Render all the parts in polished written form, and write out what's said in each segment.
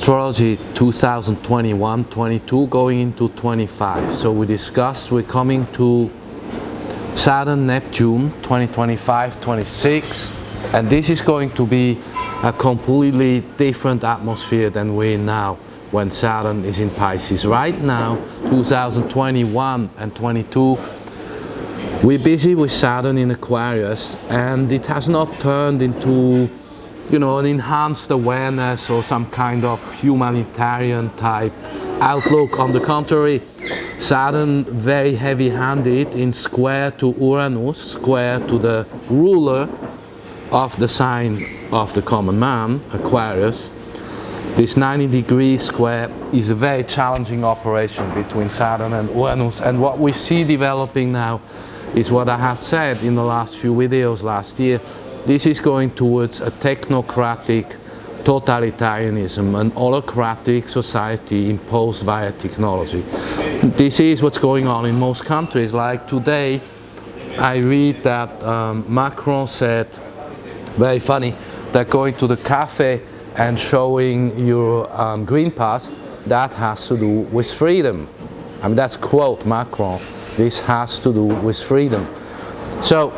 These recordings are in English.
Astrology 2021-22 going into 25. So we discussed we're coming to Saturn Neptune 2025-26, and this is going to be a completely different atmosphere than we're in now when Saturn is in Pisces. Right now, 2021 and 22, we're busy with Saturn in Aquarius, and it has not turned into, you know, an enhanced awareness or some kind of humanitarian type outlook. On the contrary, Saturn very heavy-handed in square to Uranus, square to the ruler of the sign of the common man, Aquarius. This 90-degree square is a very challenging operation between Saturn and Uranus, and what we see developing now is what I had said in the last few videos last year. This is going towards a technocratic totalitarianism, an autocratic society imposed via technology. This is what's going on in most countries. Like today, I read that Macron said, very funny, that going to the cafe and showing your green pass, that has to do with freedom. I mean, that's quote Macron, this has to do with freedom. So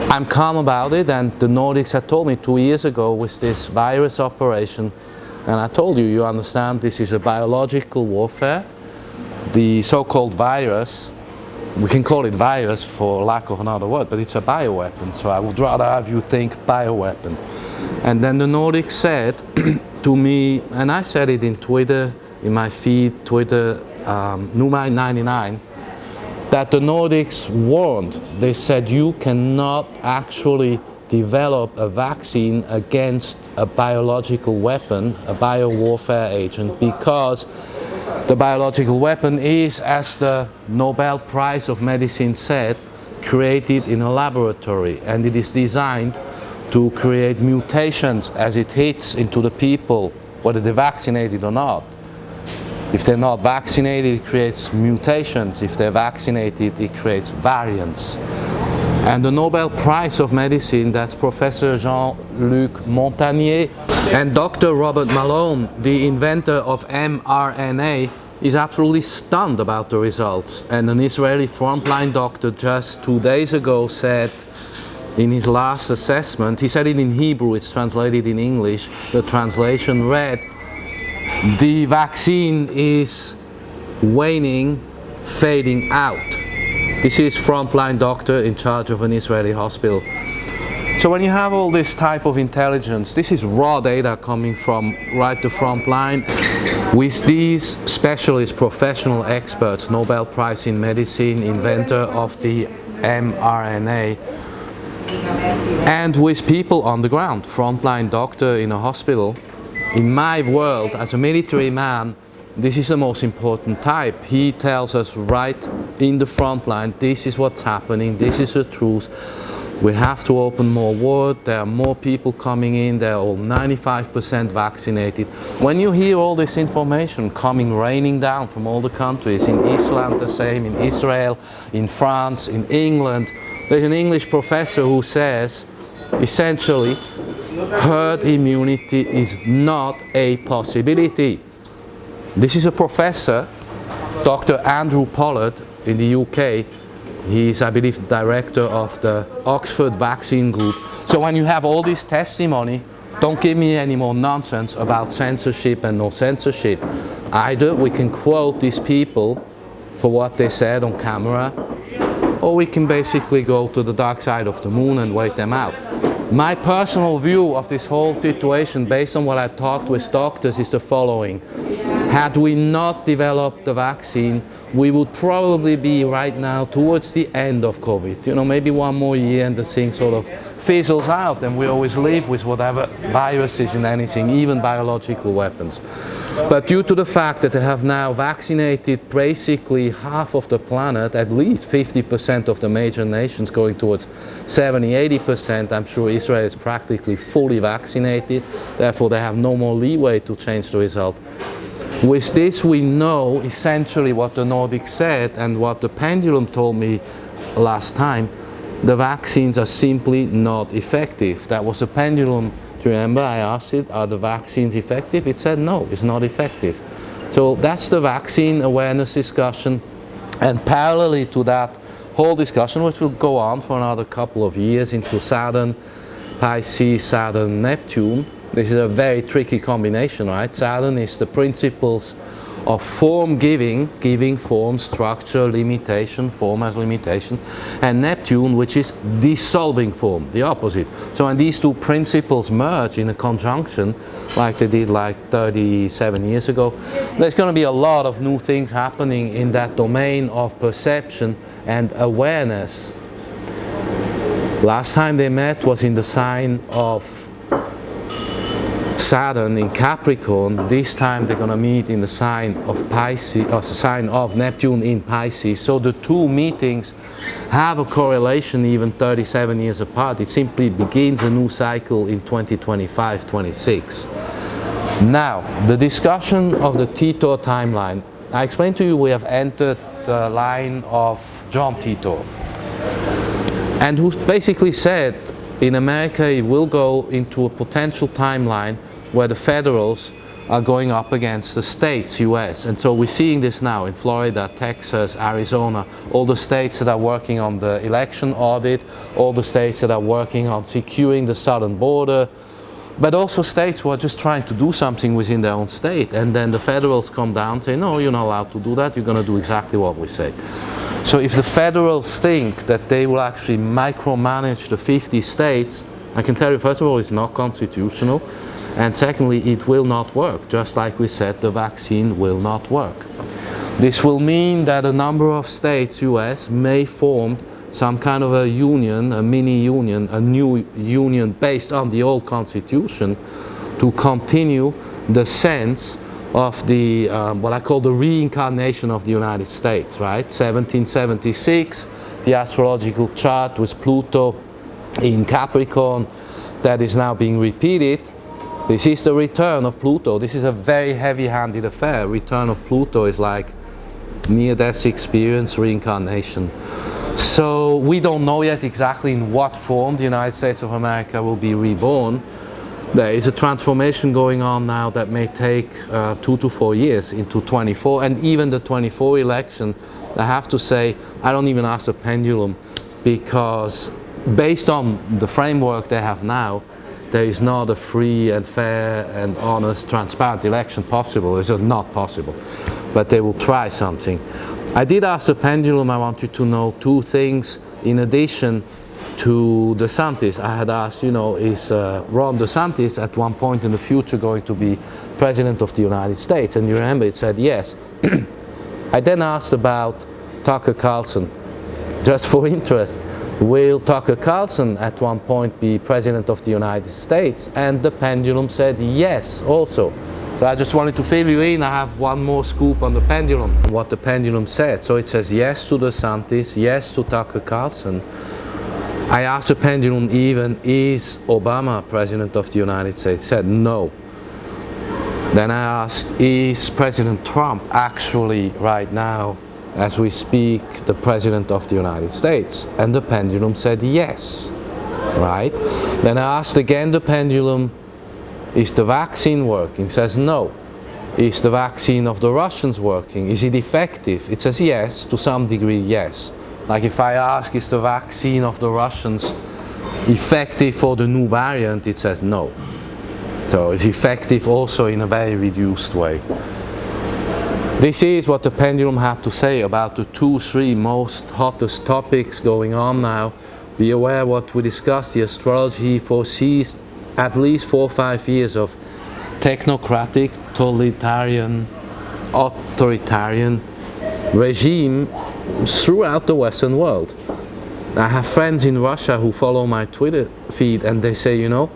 I'm calm about it, and the Nordics had told me 2 years ago with this virus operation, and I told you, you understand, this is a biological warfare. The so-called virus, we can call it virus for lack of another word, but it's a bioweapon, so I would rather have you think bioweapon. And then the Nordics said to me, and I said it in Twitter, in my feed, Twitter, Numa99, that the Nordics warned. They said you cannot actually develop a vaccine against a biological weapon, a biowarfare agent, because the biological weapon is, as the Nobel Prize of Medicine said, created in a laboratory, and it is designed to create mutations as it hits into the people, whether they're vaccinated or not. If they're not vaccinated, it creates mutations. If they're vaccinated, it creates variants. And the Nobel Prize of Medicine, that's Professor Jean-Luc Montagnier and Dr. Robert Malone, the inventor of mRNA, is absolutely stunned about the results. And an Israeli frontline doctor just 2 days ago said in his last assessment, he said it in Hebrew, it's translated in English, the translation read, "The vaccine is waning, fading out." This is frontline doctor in charge of an Israeli hospital. So when you have all this type of intelligence, this is raw data coming from right the front line, with these specialists, professional experts, Nobel Prize in Medicine, inventor of the mRNA, and with people on the ground, frontline doctor in a hospital. In my world, as a military man, this is the most important type. He tells us right in the front line, this is what's happening, this is the truth. We have to open more ward, there are more people coming in, they're all 95% vaccinated. When you hear all this information coming raining down from all the countries, in Islam the same, in Israel, in France, in England, there's an English professor who says, essentially, herd immunity is not a possibility. This is a professor, Dr. Andrew Pollard in the UK. He's, I believe, the director of the Oxford Vaccine Group. So when you have all this testimony, don't give me any more nonsense about censorship and no censorship. Either we can quote these people for what they said on camera, or we can basically go to the dark side of the moon and wait them out. My personal view of this whole situation, based on what I talked with doctors, is the following. Had we not developed the vaccine, we would probably be right now towards the end of COVID. You know, maybe one more year and the thing sort of fizzles out, and we always live with whatever viruses and anything, even biological weapons. But due to the fact that they have now vaccinated basically half of the planet, at least 50% of the major nations, going towards 70–80%, I'm sure Israel is practically fully vaccinated, therefore they have no more leeway to change the result. With this we know essentially what the Nordics said and what the pendulum told me last time. The vaccines are simply not effective. That was a pendulum Do you remember I asked it, are the vaccines effective? It said no, it's not effective. So that's the vaccine awareness discussion. And parallelly to that whole discussion, which will go on for another couple of years into Saturn, Pisces, Saturn, Neptune. This is a very tricky combination, right? Saturn is the principles of form giving, giving form, structure, limitation, form as limitation, and Neptune, which is dissolving form, the opposite. So when these two principles merge in a conjunction, like they did like 37 years ago, there's going to be a lot of new things happening in that domain of perception and awareness. Last time they met was in the sign of Saturn in Capricorn. This time they're going to meet in the sign of Pisces, or the sign of Neptune in Pisces. So the two meetings have a correlation even 37 years apart. It simply begins a new cycle in 2025-26. Now, the discussion of the Titor timeline. I explained to you we have entered the line of John Titor, and who basically said in America it will go into a potential timeline where the federals are going up against the states, US. And so we're seeing this now in Florida, Texas, Arizona, all the states that are working on the election audit, all the states that are working on securing the southern border, but also states who are just trying to do something within their own state. And then the federals come down and say, no, you're not allowed to do that, you're going to do exactly what we say. So if the federals think that they will actually micromanage the 50 states, I can tell you, first of all, it's not constitutional, and secondly, it will not work. Just like we said, the vaccine will not work. This will mean that a number of states, US, may form some kind of a union, a mini union, a new union based on the old constitution to continue the sense of the, what I call the reincarnation of the United States, right? 1776, the astrological chart with Pluto in Capricorn that is now being repeated. This is the return of Pluto. This is a very heavy-handed affair. Return of Pluto is like near-death experience, reincarnation. So we don't know yet exactly in what form the United States of America will be reborn. There is a transformation going on now that may take 2 to 4 years into 24, and even the 24 election, I have to say, I don't even ask the pendulum, because based on the framework they have now, there is not a free and fair and honest, transparent election possible. It's just not possible. But they will try something. I did ask the pendulum, I want you to know two things in addition to DeSantis. I had asked, you know, is Ron DeSantis at one point in the future going to be President of the United States? And you remember it said yes. I then asked about Tucker Carlson, just for interest. Will Tucker Carlson at one point be President of the United States? And the pendulum said yes also. So I just wanted to fill you in. I have one more scoop on the pendulum, what the pendulum said. So it says yes to DeSantis, yes to Tucker Carlson. I asked the pendulum even, is Obama President of the United States? It said no. Then I asked, is President Trump actually right now, as we speak, the President of the United States? And the pendulum said yes, right? Then I asked again the pendulum, is the vaccine working? It says no. Is the vaccine of the Russians working? Is it effective? It says yes, to some degree yes. Like if I ask, is the vaccine of the Russians effective for the new variant? It says no. So it's effective also in a very reduced way. This is what the pendulum have to say about the 2-3 most hottest topics going on now. Be aware what we discussed, the astrology foresees at least 4 or 5 years of technocratic, totalitarian, authoritarian regime throughout the Western world. I have friends in Russia who follow my Twitter feed, and they say, you know,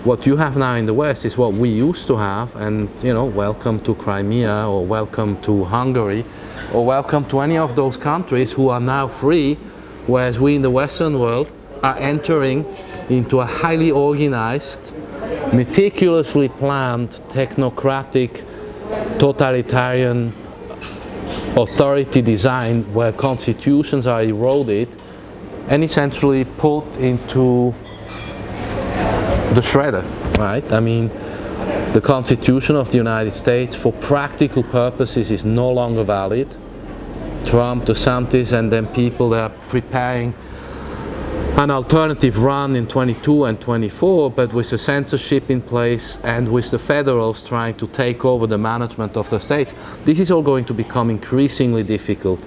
what you have now in the West is what we used to have, and you know, welcome to Crimea, or welcome to Hungary, or welcome to any of those countries who are now free, whereas we in the Western world are entering into a highly organized, meticulously planned, technocratic, totalitarian authority design where constitutions are eroded and essentially put into the shredder. right? I mean, the Constitution of the United States, for practical purposes, is no longer valid. Trump, DeSantis, and then people that are preparing an alternative run in 22 and 24, but with the censorship in place and with the federals trying to take over the management of the states, this is all going to become increasingly difficult.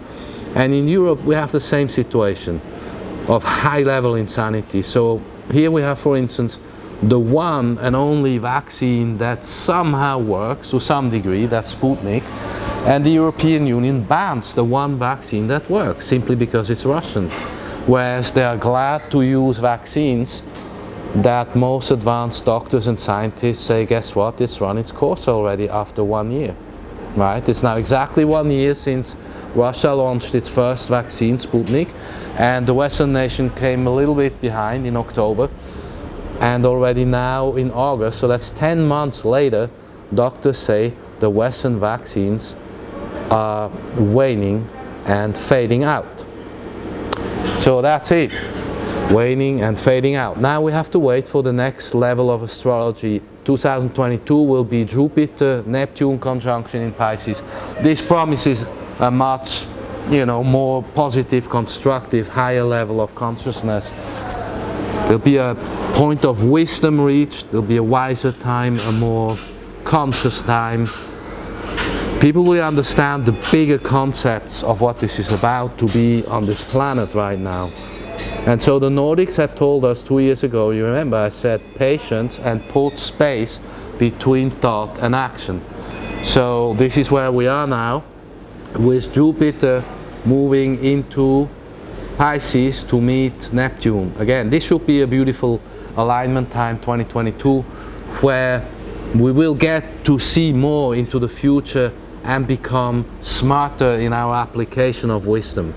And in Europe, we have the same situation of high-level insanity. So here we have, for instance, the one and only vaccine that somehow works to some degree, that's Sputnik, and the European Union bans the one vaccine that works simply because it's Russian. Whereas they are glad to use vaccines that most advanced doctors and scientists say, guess what, it's run its course already after 1 year, right? It's now exactly 1 year since Russia launched its first vaccine, Sputnik, and the Western nation came a little bit behind in October, and already now in August, so that's 10 months later, doctors say the Western vaccines are waning and fading out. So that's it, waning and fading out. Now we have to wait for the next level of astrology. 2022 will be Jupiter Neptune conjunction in Pisces. This promises a much, more positive, constructive, higher level of consciousness. There'll be a point of wisdom reached, there'll be a wiser time, a more conscious time. People will understand the bigger concepts of what this is about to be on this planet right now. And so the Nordics had told us 2 years ago, you remember, I said patience and put space between thought and action. So this is where we are now, with Jupiter moving into Pisces to meet Neptune. Again, this should be a beautiful alignment time, 2022, where we will get to see more into the future and become smarter in our application of wisdom.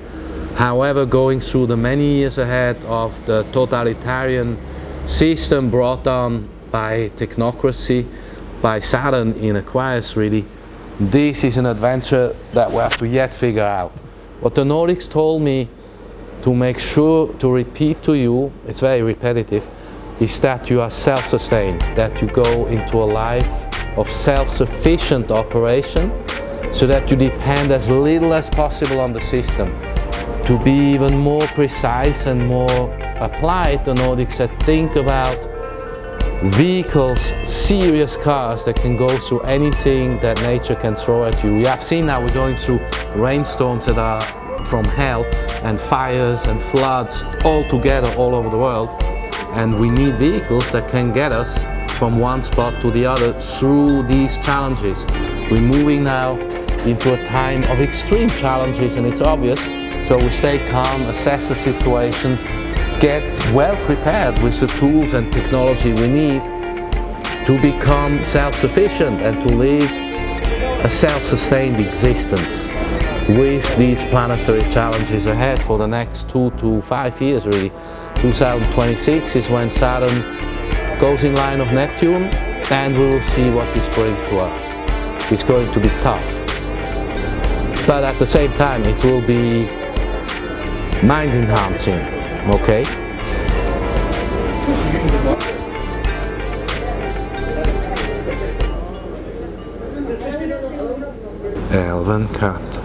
However, going through the many years ahead of the totalitarian system brought on by technocracy, by Saturn in Aquarius really, this is an adventure that we have to yet figure out. What the Nordics told me to make sure to repeat to you, it's very repetitive, is that you are self-sustained, that you go into a life of self-sufficient operation, so that you depend as little as possible on the system. To be even more precise and more applied, the Nordics said think about vehicles, serious cars that can go through anything that nature can throw at you. We have seen now we're going through rainstorms that are from hell, and fires and floods all together all over the world, and we need vehicles that can get us from one spot to the other through these challenges. We're moving now into a time of extreme challenges, and it's obvious, so we stay calm, assess the situation, get well prepared with the tools and technology we need to become self-sufficient and to live a self-sustained existence with these planetary challenges ahead for the next 2 to 5 years really. 2026 is when Saturn goes in line of Neptune, and we will see what this brings to us. It's going to be tough, but at the same time it will be mind enhancing, okay? Elven cat.